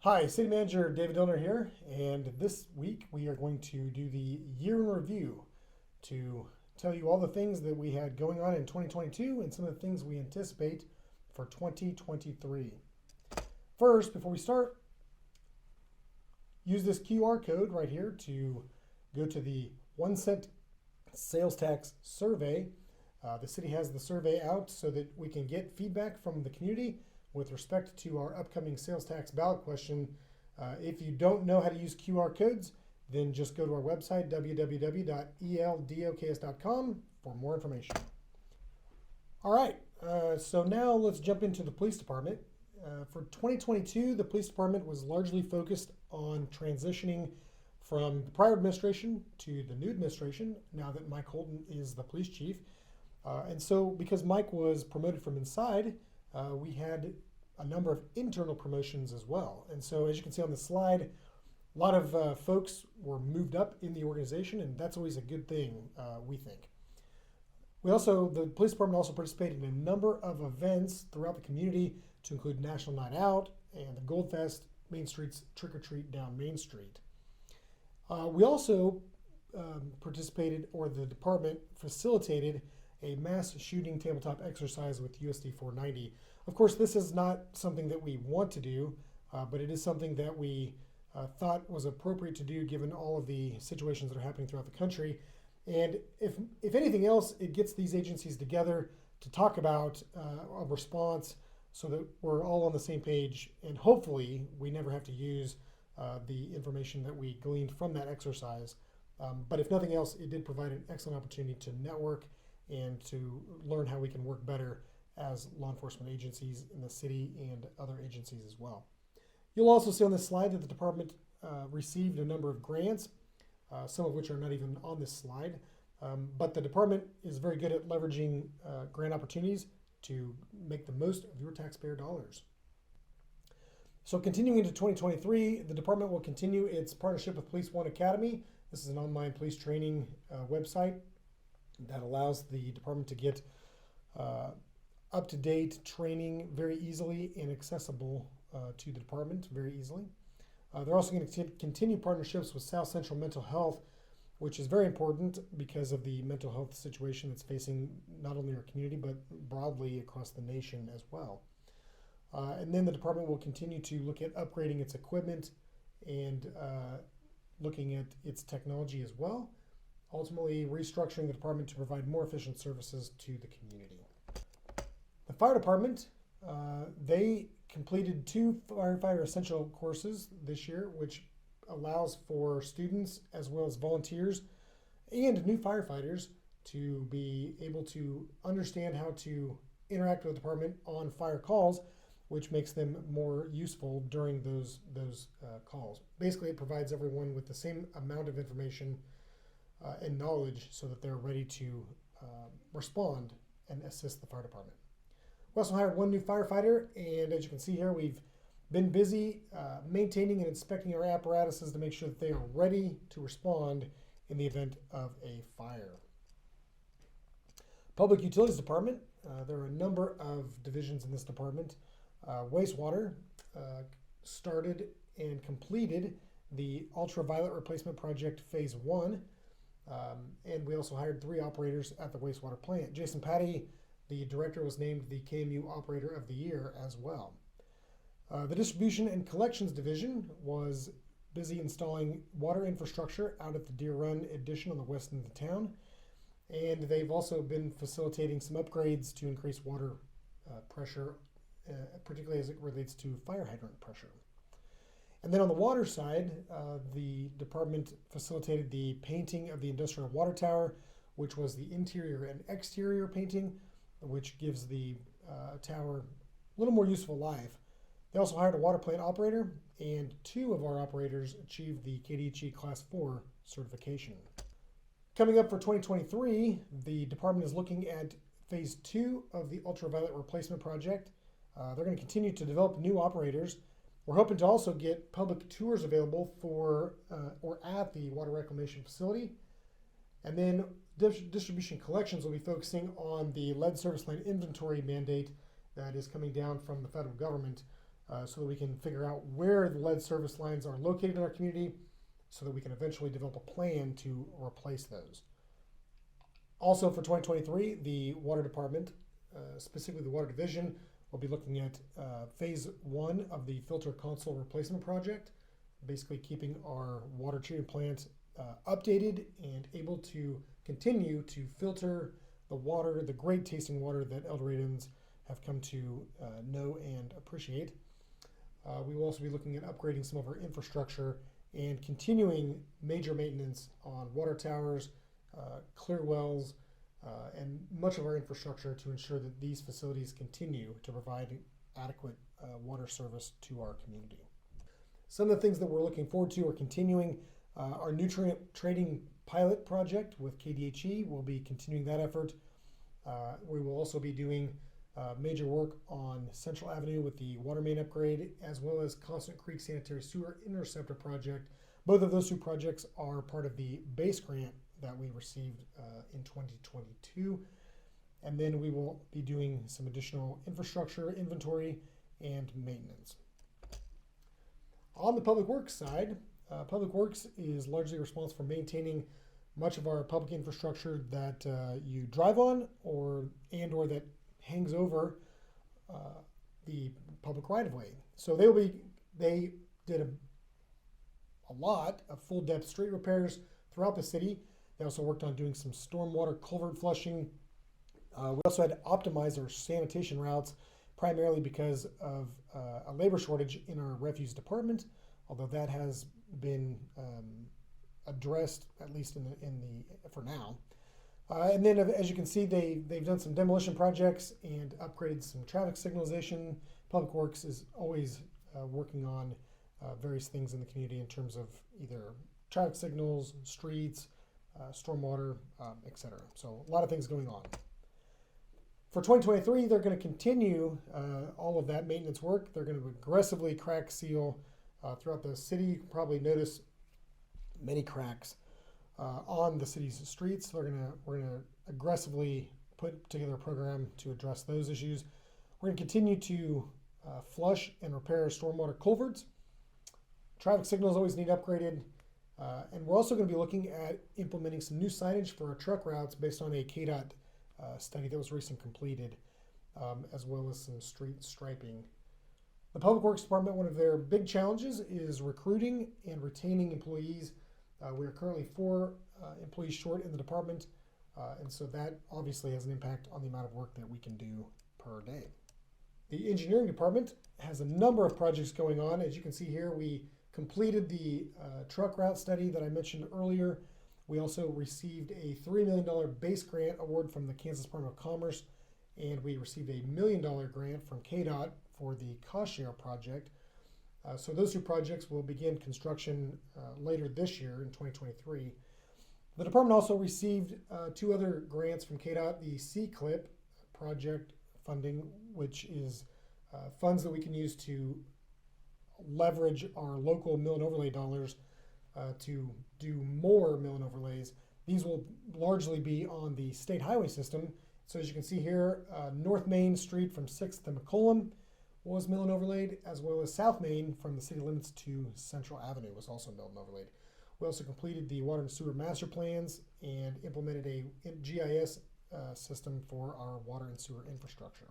Hi, City Manager David Dillner here, and this week we are going to do the year in review to tell you all the things that we had going on in 2022 and some of the things we anticipate for 2023. First, before we start, use this QR code right here to go to the 1 cent sales tax survey. The city has the survey out so that we can get feedback from the community with respect to our upcoming sales tax ballot question. If you don't know how to use QR codes, then just go to our website, www.eldoks.com, for more information. All right, so now let's jump into the police department. For 2022, the police department was largely focused on transitioning from the prior administration to the new administration, now that Mike Holton is the police chief. And so because Mike was promoted from inside, we had a number of internal promotions as well. And so as you can see on the slide, a lot of folks were moved up in the organization, and that's always a good thing, we think. The police department also participated in a number of events throughout the community to include National Night Out and the Gold Fest, Main Street's Trick or Treat down Main Street. We also the department facilitated a mass shooting tabletop exercise with USD 490. Of course, this is not something that we want to do, but it is something that we thought was appropriate to do given all of the situations that are happening throughout the country. And if anything else, it gets these agencies together to talk about a response so that we're all on the same page, and hopefully we never have to use the information that we gleaned from that exercise. But if nothing else, it did provide an excellent opportunity to network and to learn how we can work better as law enforcement agencies in the city and other agencies as well. You'll also see on this slide that the department received a number of grants, some of which are not even on this slide. But the department is very good at leveraging grant opportunities to make the most of your taxpayer dollars. So continuing into 2023, the department will continue its partnership with Police One Academy. This is an online police training website that allows the department to get up-to-date training very easily and accessible to the department very easily. They're also going to continue partnerships with South Central Mental Health, which is very important because of the mental health situation that's facing not only our community, but broadly across the nation as well. And then the department will continue to look at upgrading its equipment and looking at its technology as well, ultimately restructuring the department to provide more efficient services to the community. The fire department, they completed 2 firefighter essential courses this year, which allows for students as well as volunteers and new firefighters to be able to understand how to interact with the department on fire calls, which makes them more useful during those calls. Basically, it provides everyone with the same amount of information and knowledge so that they're ready to respond and assist the fire department. We also hired 1 new firefighter, and as you can see here, we've been busy maintaining and inspecting our apparatuses to make sure that they are ready to respond in the event of a fire. Public Utilities Department, there are a number of divisions in this department. Wastewater started and completed the ultraviolet replacement project phase 1. And we also hired 3 operators at the wastewater plant. Jason Patty, the director, was named the KMU Operator of the Year as well. The Distribution and Collections Division was busy installing water infrastructure out at the Deer Run addition on the west end of the town. And they've also been facilitating some upgrades to increase water pressure, particularly as it relates to fire hydrant pressure. And then on the water side, the department facilitated the painting of the industrial water tower, which was the interior and exterior painting, which gives the tower a little more useful life. They also hired a water plant operator, and 2 of our operators achieved the KDHE Class 4 certification. Coming up for 2023, the department is looking at phase 2 of the ultraviolet replacement project. They're going to continue to develop new operators. We're hoping to also get public tours available for or at the water reclamation facility. And then distribution collections will be focusing on the lead service line inventory mandate that is coming down from the federal government. so that we can figure out where the lead service lines are located in our community so that we can eventually develop a plan to replace those. Also for 2023, the water department, specifically the water division, will be looking at phase 1 of the filter console replacement project, basically keeping our water treatment plant updated and able to continue to filter the water, the great tasting water that El Doradans have come to know and appreciate. We will also be looking at upgrading some of our infrastructure and continuing major maintenance on water towers, clear wells, and much of our infrastructure to ensure that these facilities continue to provide adequate water service to our community. Some of the things that we're looking forward to are continuing our nutrient trading pilot project with KDHE. We'll be continuing that effort. We will also be doing major work on Central Avenue with the water main upgrade, as well as Constant Creek Sanitary Sewer Interceptor project. Both of those two projects are part of the base grant that we received in 2022. And then we will be doing some additional infrastructure, inventory, and maintenance. On the Public Works side, Public Works is largely responsible for maintaining much of our public infrastructure that you drive on or that hangs over the public right-of-way. So they did a lot of full depth street repairs throughout the city. They also worked on doing some stormwater culvert flushing. We also had to optimize our sanitation routes, primarily because of a labor shortage in our refuse department, although that has been addressed, at least for now. And then, as you can see, they've done some demolition projects and upgraded some traffic signalization. Public Works is always working on various things in the community in terms of either traffic signals, streets, stormwater, etc. So a lot of things going on. For 2023, they're going to continue all of that maintenance work. They're going to aggressively crack seal throughout the city. You can probably notice many cracks on the city's streets. We're gonna aggressively put together a program to address those issues. We're gonna continue to flush and repair stormwater culverts. Traffic signals always need upgraded. And we're also gonna be looking at implementing some new signage for our truck routes based on a KDOT study that was recently completed, as well as some street striping. The Public Works Department, one of their big challenges is recruiting and retaining employees. We are currently 4 employees short in the department, and so that obviously has an impact on the amount of work that we can do per day. The engineering department has a number of projects going on. As you can see here, we completed the truck route study that I mentioned earlier. We also received a $3 million base grant award from the Kansas Department of Commerce, and we received a $1 million grant from KDOT for the cost share project. So those 2 projects will begin construction later this year in 2023. The department also received 2 other grants from KDOT, the C-CLIP project funding, which is funds that we can use to leverage our local mill and overlay dollars to do more mill and overlays. These will largely be on the state highway system. So as you can see here, North Main Street from 6th to McCollum was mill and overlaid, as well as South Main from the city limits to Central Avenue was also mill and overlaid. We also completed the water and sewer master plans and implemented a GIS system for our water and sewer infrastructure.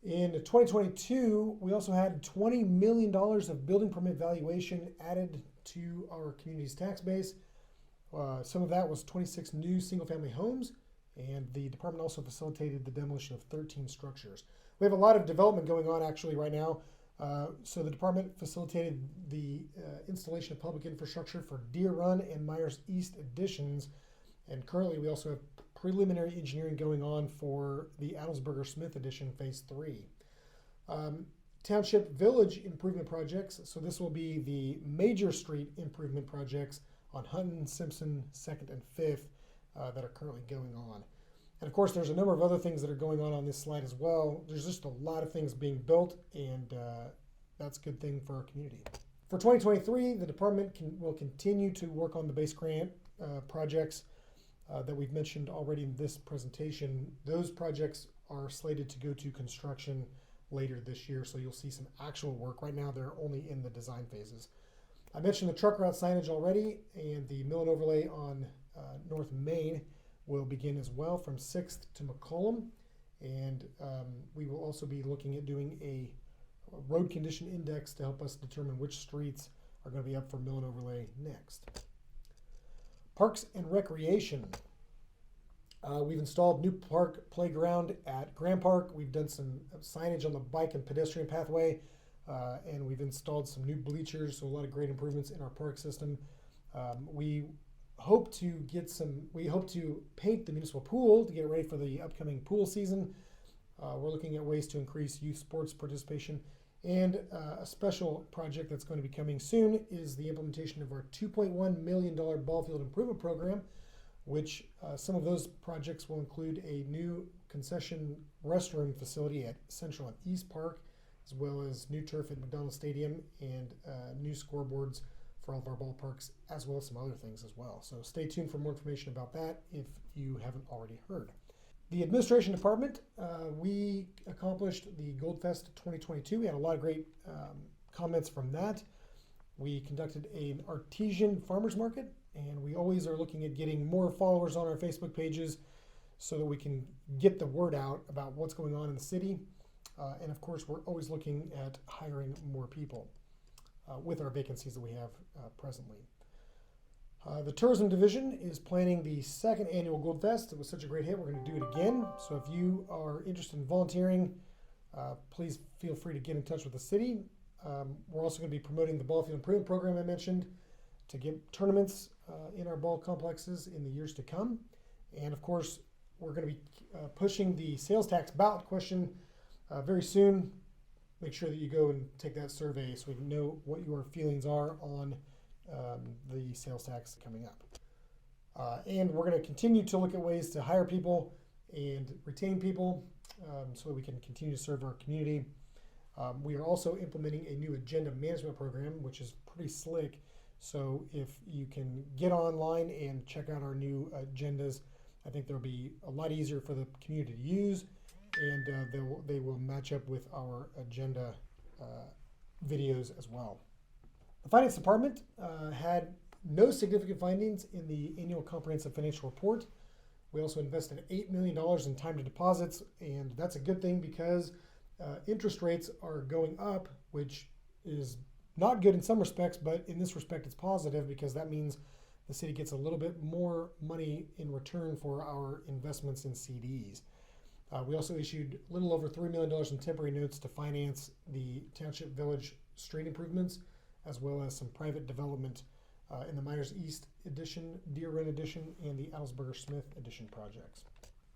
In 2022, we also had $20 million of building permit valuation added to our community's tax base. Some of that was 26 new single-family homes, and the department also facilitated the demolition of 13 structures. We have a lot of development going on actually right now. So the department facilitated the installation of public infrastructure for Deer Run and Myers East additions. And currently we also have preliminary engineering going on for the Adelsberger Smith addition phase 3. Township Village improvement projects. So this will be the major street improvement projects on Hutton, Simpson, 2nd and 5th that are currently going on. And of course, there's a number of other things that are going on this slide as well. There's just a lot of things being built, and that's a good thing for our community. For 2023, the department will continue to work on the base grant projects that we've mentioned already in this presentation. Those projects are slated to go to construction later this year, so you'll see some actual work. Right now, they're only in the design phases. I mentioned the truck route signage already, and the mill and overlay on North Main will begin as well from 6th to McCollum, and we will also be looking at doing a road condition index to help us determine which streets are going to be up for mill and overlay next. Parks and Recreation. We've installed new park playground at Grand Park. We've done some signage on the bike and pedestrian pathway, and we've installed some new bleachers, so a lot of great improvements in our park system. We hope to paint the municipal pool to get ready for the upcoming pool season. We're looking at ways to increase youth sports participation. And a special project that's going to be coming soon is the implementation of our $2.1 million ball field improvement program, which some of those projects will include a new concession restroom facility at Central and East Park, as well as new turf at McDonald Stadium and new scoreboards for all of our ballparks, as well as some other things as well. So stay tuned for more information about that if you haven't already heard. The administration department, we accomplished the Gold Fest 2022. We had a lot of great comments from that. We conducted an artesian farmers market, and we always are looking at getting more followers on our Facebook pages so that we can get the word out about what's going on in the city. And of course, we're always looking at hiring more people with our vacancies that we have presently. The tourism division is planning the second annual Gold Fest. It was such a great hit, we're going to do it again. So if you are interested in volunteering, please feel free to get in touch with the city. We're also going to be promoting the ball field improvement program I mentioned to get tournaments in our ball complexes in the years to come. And of course, we're going to be pushing the sales tax ballot question very soon. Make sure that you go and take that survey so we can know what your feelings are on the sales tax coming up. And we're going to continue to look at ways to hire people and retain people so that we can continue to serve our community. We are also implementing a new agenda management program, which is pretty slick. So if you can get online and check out our new agendas, I think they'll be a lot easier for the community to use, and they will match up with our agenda videos as well. The Finance Department had no significant findings in the annual comprehensive financial report. We also invested $8 million in time to deposits, and that's a good thing because interest rates are going up, which is not good in some respects, but in this respect it's positive because that means the city gets a little bit more money in return for our investments in CDs. We also issued a little over $3 million in temporary notes to finance the Township Village street improvements, as well as some private development in the Myers East Edition, Deer Run Edition, and the Adelsberger Smith Edition projects.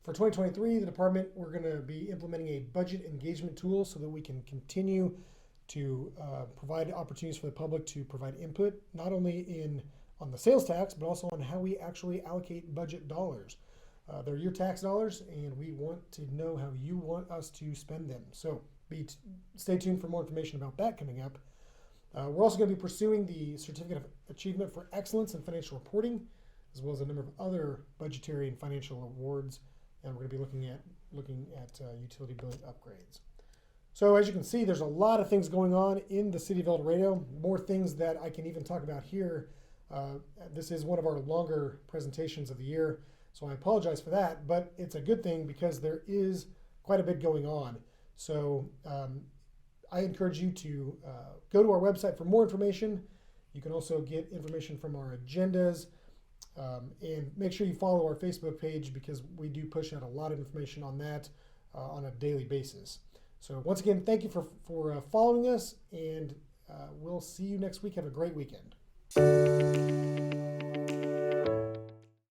For 2023, the department, we're going to be implementing a budget engagement tool so that we can continue to provide opportunities for the public to provide input, not only on the sales tax, but also on how we actually allocate budget dollars. They're your tax dollars, and we want to know how you want us to spend them. So stay tuned for more information about that coming up. We're also going to be pursuing the Certificate of Achievement for Excellence in Financial Reporting, as well as a number of other budgetary and financial awards, and we're going to be looking at utility billing upgrades. So as you can see, there's a lot of things going on in the city of El Dorado, more things that I can even talk about here. This is one of our longer presentations of the year, so I apologize for that, but it's a good thing because there is quite a bit going on. So I encourage you to go to our website for more information. You can also get information from our agendas, and make sure you follow our Facebook page because we do push out a lot of information on that on a daily basis. So once again, thank you for following us, and we'll see you next week. Have a great weekend.